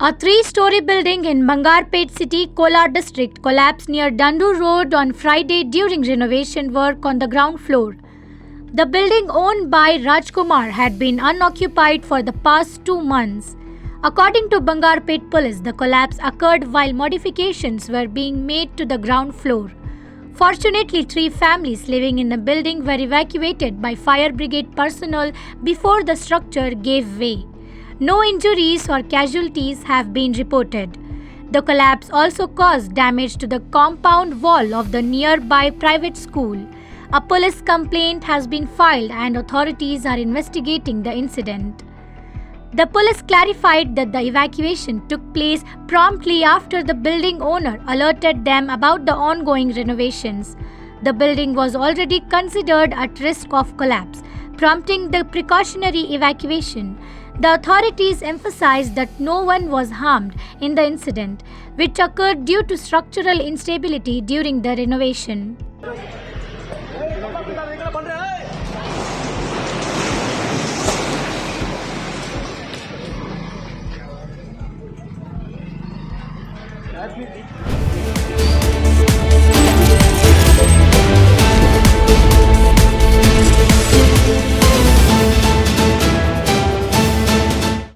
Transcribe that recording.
A three-story building in Bangarapet city, Kolar district collapsed near Dandu Road on Friday during renovation work on the ground floor. The building owned by Rajkumar had been unoccupied for the past 2 months. According to Bangarapet police, the collapse occurred while modifications were being made to the ground floor. Fortunately, 3 families living in the building were evacuated by fire brigade personnel before the structure gave way. No injuries or casualties have been reported. The collapse also caused damage to the compound wall of the nearby private school. A police complaint has been filed and authorities are investigating the incident. The police clarified that the evacuation took place promptly after the building owner alerted them about the ongoing renovations. The building was already considered at risk of collapse, prompting the precautionary evacuation. The authorities emphasized that no one was harmed in the incident, which occurred due to structural instability during the renovation. That's